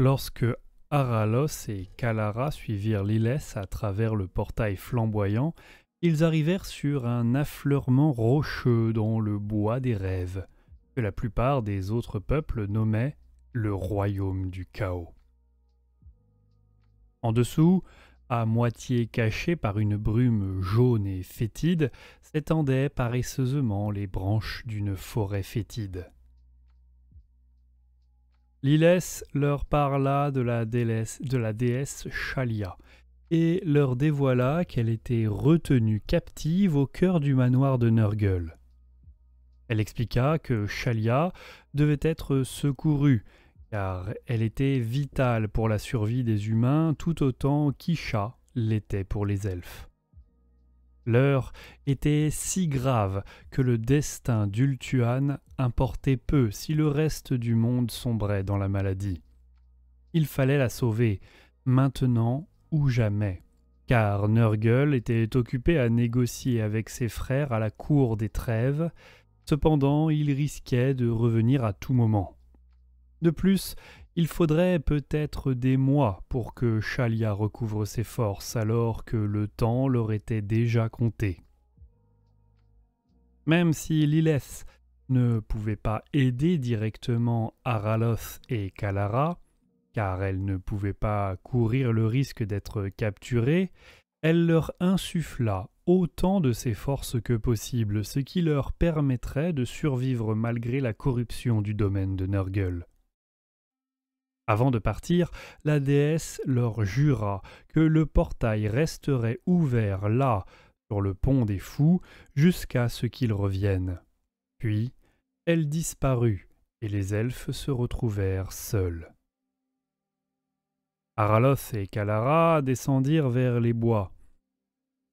Lorsque Aralos et Kalara suivirent Lilès à travers le portail flamboyant, ils arrivèrent sur un affleurement rocheux dans le bois des rêves, que la plupart des autres peuples nommaient le royaume du chaos. En dessous, à moitié caché par une brume jaune et fétide, s'étendaient paresseusement les branches d'une forêt fétide. Lilès leur parla de la déesse Shalia et leur dévoila qu'elle était retenue captive au cœur du manoir de Nurgle. Elle expliqua que Shalia devait être secourue, car elle était vitale pour la survie des humains tout autant qu'Isha l'était pour les elfes. L'heure était si grave que le destin d'Ultuan importait peu si le reste du monde sombrait dans la maladie. Il fallait la sauver, maintenant ou jamais, car Nurgle était occupé à négocier avec ses frères à la cour des trêves. Cependant, il risquait de revenir à tout moment. De plus, il faudrait peut-être des mois pour que Shalia recouvre ses forces, alors que le temps leur était déjà compté. Même si Lilith ne pouvait pas aider directement Araloth et Kalara, car elle ne pouvait pas courir le risque d'être capturée, elle leur insuffla autant de ses forces que possible, ce qui leur permettrait de survivre malgré la corruption du domaine de Nurgle. Avant de partir, la déesse leur jura que le portail resterait ouvert là, sur le pont des fous, jusqu'à ce qu'ils reviennent. Puis, elle disparut, et les elfes se retrouvèrent seuls. Araloth et Kalara descendirent vers les bois.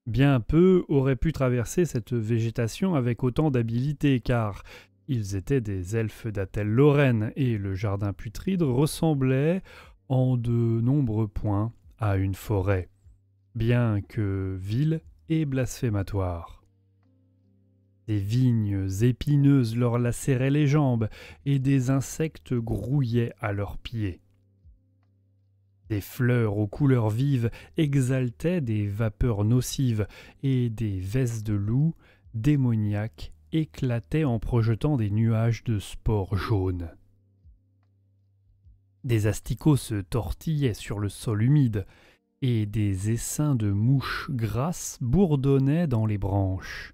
Bien peu auraient pu traverser cette végétation avec autant d'habileté, car ils étaient des elfes d'Athel-Lorraine, et le jardin putride ressemblait, en de nombreux points, à une forêt, bien que vile et blasphématoire. Des vignes épineuses leur lacéraient les jambes, et des insectes grouillaient à leurs pieds. Des fleurs aux couleurs vives exaltaient des vapeurs nocives, et des vesses de loup démoniaques éclataient en projetant des nuages de spores jaunes. Des asticots se tortillaient sur le sol humide, et des essaims de mouches grasses bourdonnaient dans les branches.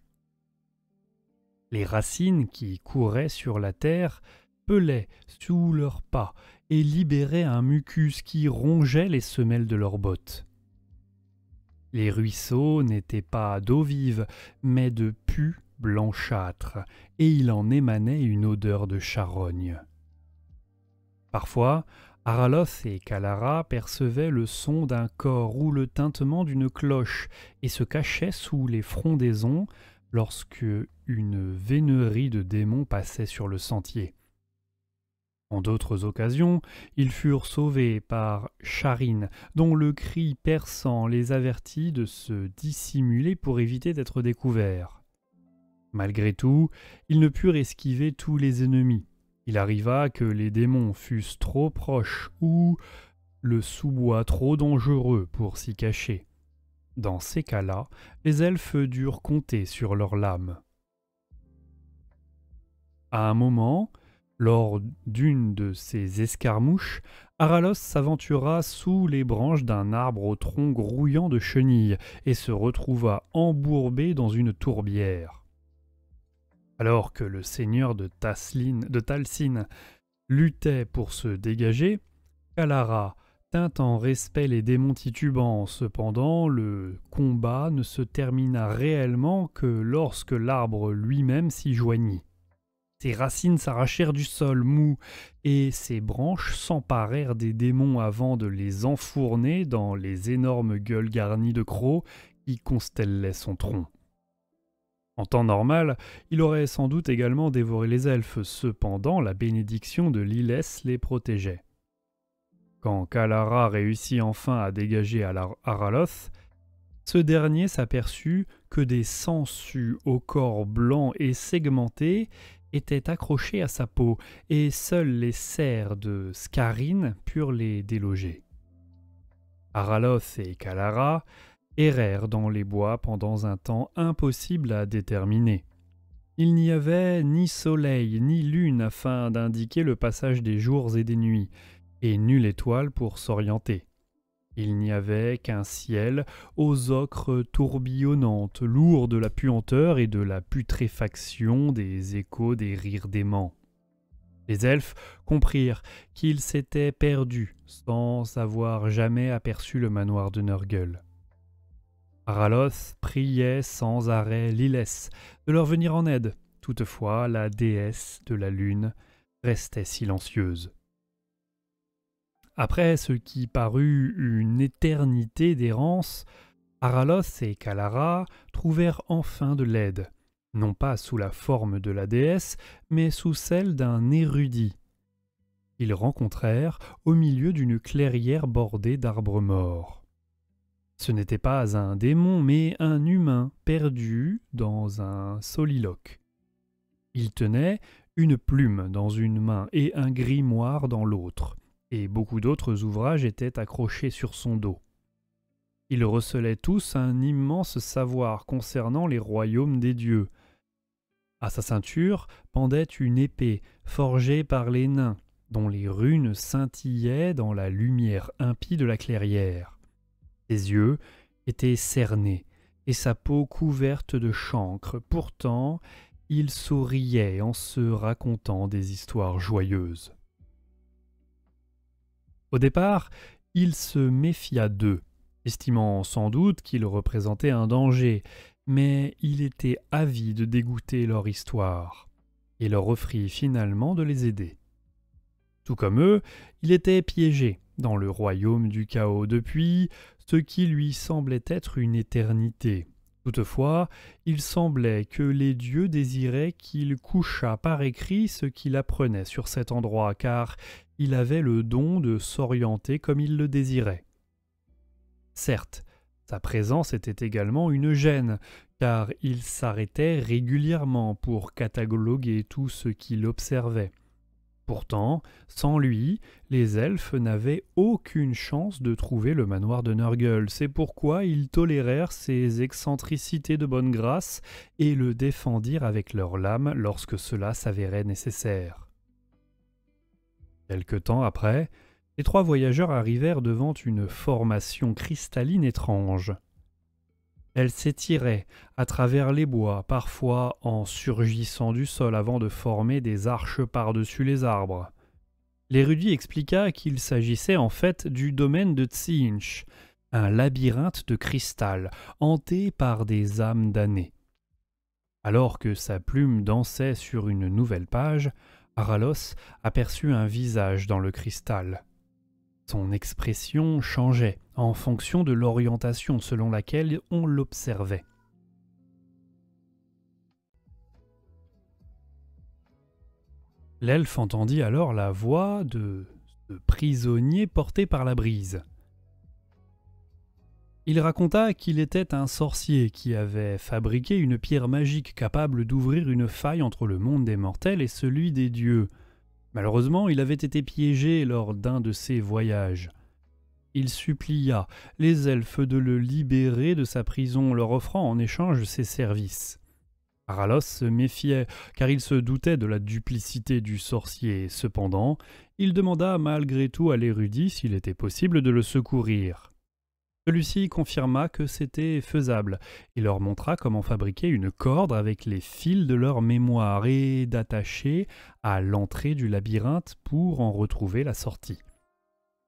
Les racines qui couraient sur la terre pelaient sous leurs pas et libéraient un mucus qui rongeait les semelles de leurs bottes. Les ruisseaux n'étaient pas d'eau vive, mais de pus blanchâtre, et il en émanait une odeur de charogne. Parfois, Araloth et Kalara percevaient le son d'un cor ou le tintement d'une cloche et se cachaient sous les frondaisons lorsque une vénerie de démons passait sur le sentier. En d'autres occasions, ils furent sauvés par Charine, dont le cri perçant les avertit de se dissimuler pour éviter d'être découverts. Malgré tout, ils ne purent esquiver tous les ennemis. Il arriva que les démons fussent trop proches ou le sous-bois trop dangereux pour s'y cacher. Dans ces cas-là, les elfes durent compter sur leurs lames. À un moment, lors d'une de ces escarmouches, Aralos s'aventura sous les branches d'un arbre au tronc grouillant de chenilles et se retrouva embourbé dans une tourbière. Alors que le seigneur de Talcine luttait pour se dégager, Kalara tint en respect les démons titubants. Cependant, le combat ne se termina réellement que lorsque l'arbre lui-même s'y joignit. Ses racines s'arrachèrent du sol mou, et ses branches s'emparèrent des démons avant de les enfourner dans les énormes gueules garnies de crocs qui constellaient son tronc. En temps normal, il aurait sans doute également dévoré les elfes, cependant la bénédiction de Lilith les protégeait. Quand Kalara réussit enfin à dégager Araloth, ce dernier s'aperçut que des sangsues au corps blanc et segmenté étaient accrochés à sa peau, et seuls les cerfs de Scarine purent les déloger. Aralos et Kalara errèrent dans les bois pendant un temps impossible à déterminer. Il n'y avait ni soleil ni lune afin d'indiquer le passage des jours et des nuits, et nulle étoile pour s'orienter. Il n'y avait qu'un ciel aux ocres tourbillonnantes, lourd de la puanteur et de la putréfaction des échos des rires déments. Les elfes comprirent qu'ils s'étaient perdus sans avoir jamais aperçu le manoir de Nurgle. Aralos priait sans arrêt Lilès de leur venir en aide. Toutefois, la déesse de la lune restait silencieuse. Après ce qui parut une éternité d'errance, Aralos et Kalara trouvèrent enfin de l'aide, non pas sous la forme de la déesse, mais sous celle d'un érudit. Ils rencontrèrent au milieu d'une clairière bordée d'arbres morts. Ce n'était pas un démon, mais un humain perdu dans un soliloque. Il tenait une plume dans une main et un grimoire dans l'autre, et beaucoup d'autres ouvrages étaient accrochés sur son dos. Ils recelaient tous un immense savoir concernant les royaumes des dieux. À sa ceinture pendait une épée forgée par les nains, dont les runes scintillaient dans la lumière impie de la clairière. Ses yeux étaient cernés et sa peau couverte de chancre. Pourtant, il souriait en se racontant des histoires joyeuses. Au départ, il se méfia d'eux, estimant sans doute qu'ils représentaient un danger, mais il était avide de dégoûter leur histoire, et leur offrit finalement de les aider. Tout comme eux, il était piégé dans le royaume du chaos depuis ce qui lui semblait être une éternité. Toutefois, il semblait que les dieux désiraient qu'il couchât par écrit ce qu'il apprenait sur cet endroit, car il avait le don de s'orienter comme il le désirait. Certes, sa présence était également une gêne, car il s'arrêtait régulièrement pour cataloguer tout ce qu'il observait. Pourtant, sans lui, les elfes n'avaient aucune chance de trouver le manoir de Nurgle. C'est pourquoi ils tolérèrent ses excentricités de bonne grâce et le défendirent avec leurs lames lorsque cela s'avérait nécessaire. Quelque temps après, les trois voyageurs arrivèrent devant une formation cristalline étrange. Elle s'étirait à travers les bois, parfois en surgissant du sol avant de former des arches par-dessus les arbres. L'érudit expliqua qu'il s'agissait en fait du domaine de Tsinch, un labyrinthe de cristal hanté par des âmes damnées. Alors que sa plume dansait sur une nouvelle page, Aralos aperçut un visage dans le cristal. Son expression changeait en fonction de l'orientation selon laquelle on l'observait. L'elfe entendit alors la voix de ce prisonnier porté par la brise. Il raconta qu'il était un sorcier qui avait fabriqué une pierre magique capable d'ouvrir une faille entre le monde des mortels et celui des dieux. Malheureusement, il avait été piégé lors d'un de ses voyages. Il supplia les elfes de le libérer de sa prison, leur offrant en échange ses services. Aralos se méfiait, car il se doutait de la duplicité du sorcier. Cependant, il demanda malgré tout à l'érudit s'il était possible de le secourir. Celui-ci confirma que c'était faisable et leur montra comment fabriquer une corde avec les fils de leur mémoire et d'attacher à l'entrée du labyrinthe pour en retrouver la sortie.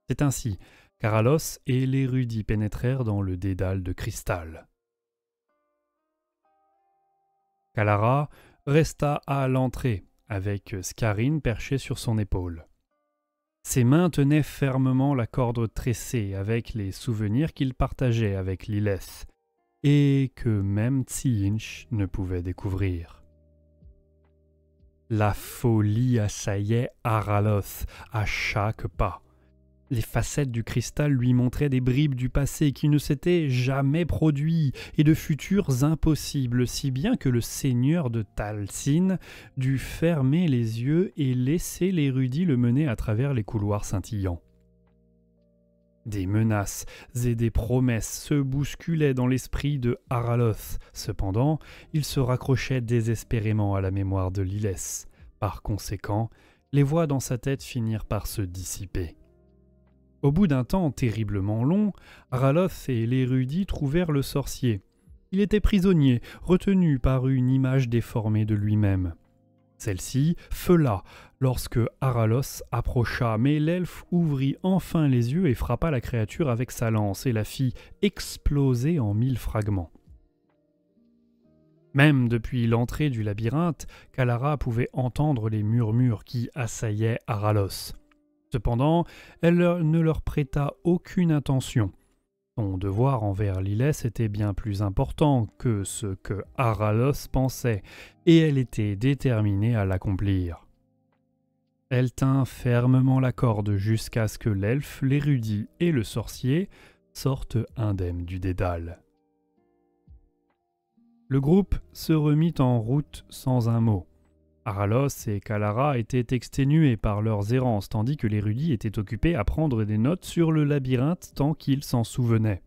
C'est ainsi qu'Aralos et l'érudit pénétrèrent dans le dédale de cristal. Kalara resta à l'entrée avec Scarine perchée sur son épaule. Ses mains tenaient fermement la corde tressée avec les souvenirs qu'il partageait avec Lilith et que même Tsinch ne pouvait découvrir. La folie assaillait Aralos à chaque pas. Les facettes du cristal lui montraient des bribes du passé qui ne s'étaient jamais produits et de futurs impossibles, si bien que le seigneur de Talcin dut fermer les yeux et laisser l'érudit le mener à travers les couloirs scintillants. Des menaces et des promesses se bousculaient dans l'esprit de Araloth. Cependant, il se raccrochait désespérément à la mémoire de Lilès. Par conséquent, les voix dans sa tête finirent par se dissiper. Au bout d'un temps terriblement long, Araloth et l'érudit trouvèrent le sorcier. Il était prisonnier, retenu par une image déformée de lui-même. Celle-ci feula lorsque Aralos approcha, mais l'elfe ouvrit enfin les yeux et frappa la créature avec sa lance et la fit exploser en 1000 fragments. Même depuis l'entrée du labyrinthe, Kalara pouvait entendre les murmures qui assaillaient Aralos. Cependant, elle ne leur prêta aucune attention. Son devoir envers Lilès était bien plus important que ce que Aralos pensait, et elle était déterminée à l'accomplir. Elle tint fermement la corde jusqu'à ce que l'elfe, l'érudit et le sorcier sortent indemnes du dédale. Le groupe se remit en route sans un mot. Aralos et Kalara étaient exténués par leurs errances, tandis que l'érudit était occupé à prendre des notes sur le labyrinthe tant qu'il s'en souvenait.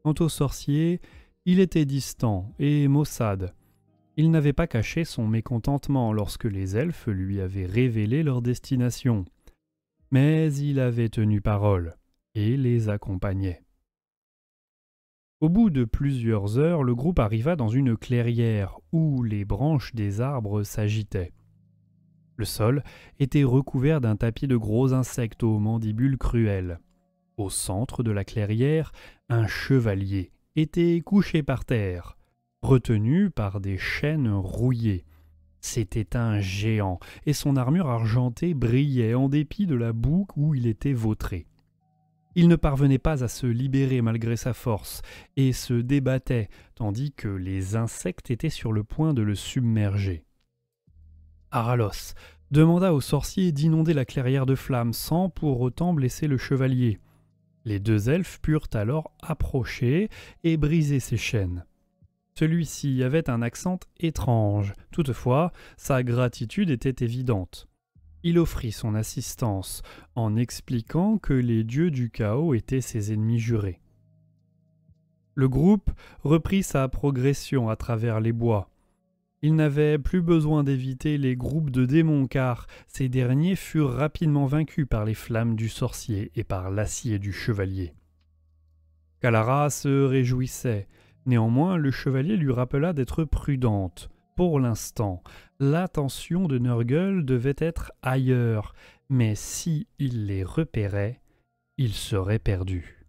Quant au sorcier, il était distant et maussade. Il n'avait pas caché son mécontentement lorsque les elfes lui avaient révélé leur destination. Mais il avait tenu parole et les accompagnait. Au bout de plusieurs heures, le groupe arriva dans une clairière où les branches des arbres s'agitaient. Le sol était recouvert d'un tapis de gros insectes aux mandibules cruelles. Au centre de la clairière, un chevalier était couché par terre, retenu par des chaînes rouillées. C'était un géant, et son armure argentée brillait en dépit de la boue où il était vautré. Il ne parvenait pas à se libérer malgré sa force, et se débattait, tandis que les insectes étaient sur le point de le submerger. Aralos demanda au sorcier d'inonder la clairière de flammes sans pour autant blesser le chevalier. Les deux elfes purent alors approcher et briser ses chaînes. Celui-ci avait un accent étrange, toutefois sa gratitude était évidente. Il offrit son assistance en expliquant que les dieux du chaos étaient ses ennemis jurés. Le groupe reprit sa progression à travers les bois. Il n'avait plus besoin d'éviter les groupes de démons car ces derniers furent rapidement vaincus par les flammes du sorcier et par l'acier du chevalier. Kalara se réjouissait. Néanmoins, le chevalier lui rappela d'être prudente. Pour l'instant, l'attention de Nurgle devait être ailleurs, mais si il les repérait, il serait perdu.